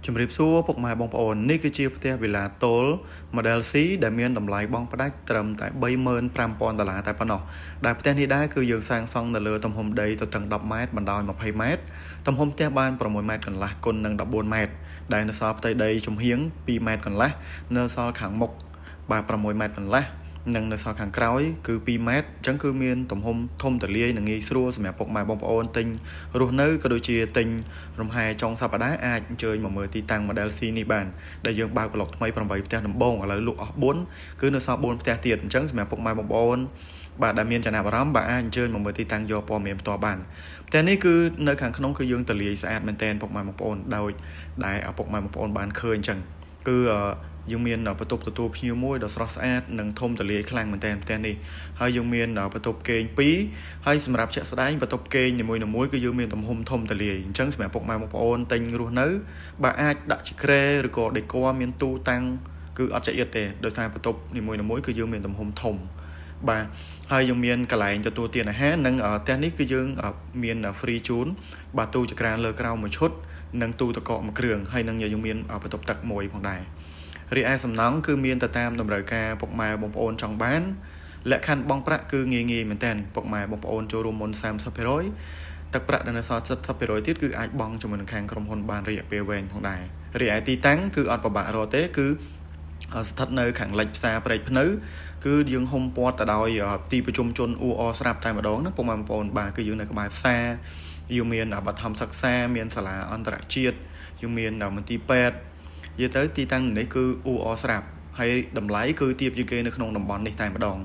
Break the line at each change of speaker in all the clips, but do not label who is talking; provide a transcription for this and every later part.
ជំរាបសួរពុកម៉ែបងប្អូននេះគឺជាផ្ទះវិឡាតូល Model C ដែលមានតម្លៃបង់ផ្ដាច់ត្រឹមតែ$35,000តែប៉ុណ្ណោះដែលផ្ទះនេះដែរគឺយើងសាងសង់នៅលើទំហំដីទទឹង10ម៉ែត្របណ្ដោយ20ម៉ែត្រទំហំផ្ទះបាន6ម៉ែត្រកន្លះគុណនឹង14ម៉ែត្រដែលនៅសល់ផ្ទៃដីចំហៀង2ម៉ែត្រកន្លះនៅសល់ខាងមុខបាទ6ម៉ែត្រកន្លះនិងនៅសល់ខាងក្រោយគឺ2ម៉ែត្រអញ្ចឹងគឺមានទំហំធំទូលាយនិងងាយស្រួលសម្រាប់ពុកម៉ែបងប្អូនទិញរស់នៅក៏ដូចជាទិញរំហែចុងសប្តាហ៍អាចអញ្ជើញមកមើលទីតាំង Model C នេះបានដែលយើងបើកប្លុកថ្មី8ផ្ទះដំបូងឥឡូវលក់អស់4គឺនៅសល់4ផ្ទះទៀតអញ្ចឹងសម្រាប់ពុកម៉ែបងប្អូនបាទដែលមានចំណាប់អារម្មណ៍បាទអាចអញ្ជើញមកមើលទីតាំងយកព័ត៌មានផ្ទាល់បានផ្ទះនេះគឺនៅខាងក្នុងគឺយើងទលាយស្អាតមែនទែនពុកម៉ែបងប្អូនដោយដែលពុកម៉ែបងប្អូនបានឃើញអញ្ចឹងគឺយើងមានបន្ទប់ទទួលភ្ញៀវមួយដ៏ស្រស់ស្អាតនិងធំទូលាយខ្លាំងមែនទែនផ្ទះនេះហើយយើងមានបន្ទប់គេង2ហើយសម្រាប់ជាក់ស្ដែងបន្ទប់គេងនីមួយៗគឺយើងមានទំហំធំទូលាយអញ្ចឹងសម្រាប់ពុកម៉ែបងប្អូនទិញរស់នៅបាទអាចដាក់ជាគ្រែឬក៏ដេគ័រមានទូតាំងគឺអត់ចង្អៀតទេដោយសារបន្ទប់នីមួយៗគឺយើងមានទំហំធំបាទហើយយើងមានកន្លែងទទួលទានអាហារនិងផ្ទះនេះគឺយើងមាន free ជូនបាទទូចក្រានលើក្រោមមួយឈុតនិងទូទឹកកកមួយគ្រឿងហើយនឹងយើងមានបន្ទប់ទឹកមួយផងដែររីឯសំណង់គឺមានទៅតាមតម្រូវការពុកម៉ែបងប្អូនចង់បានលក្ខខណ្ឌបង់ប្រាក់គឺងាយមែនតើពុកម៉ែបងប្អូនចូលរួមមុន30%ទឹកប្រាក់ដែលនៅសល់70%ទៀតគឺអាចបង់ជាមួយនឹងខាងក្រុមហ៊ុនបានរយៈពេលវែងផងដែររីឯទីតាំងគឺអត់ពិបាករកទេគឺស្ថិតនៅខាងលិចផ្សារព្រែកភ្នៅគឺយើងហុំព័ទ្ធទៅដោយទីប្រជុំជនអ៊ូអស្រាប់តែម្ដងណាពុកម៉ែបងប្អូនបាទគឺយើងនៅក្បែរផ្សារយើងមានបឋមសិក្សាមានសាលាអន្តរជាតិយើងមានមន្ទីរពេទ្យនិយាយទៅទីតាំងនេះគឺអ៊ូអស្រាប់ហើយតម្លៃគឺទាបជាងគេនៅក្នុងតំបន់នេះតែម្ដង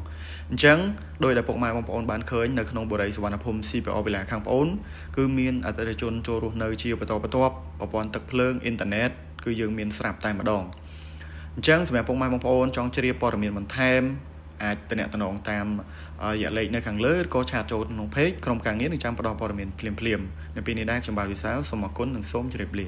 អញ្ចឹងដោយដែលពុកម៉ែបងប្អូនបានឃើញនៅក្នុងបុរីសុវណ្ណភូមិ CPO វិឡាខាងប្អូនគឺមានអតិថិជនចូលរស់នៅជាបន្តបន្ទាប់ប្រព័ន្ធទឹកភ្លើងអ៊ីនធឺណិតគឺយើងមានស្រាប់តែម្ដងអញ្ចឹងសម្រាប់ពុកម៉ែបងប្អូនចង់ជ្រាបព័ត៌មានបន្ថែមអាចទំនាក់ទំនងតាមរយៈលេខនៅខាងលើឬក៏ឆាតចូលក្នុង page ក្រុមការងារនឹងចាំផ្ដល់ព័ត៌មានភ្លាមៗនៅពេលនេះដែរខ្ញុំបាទវិសាលសូមអរគុណនិងសូមជម្រាបលា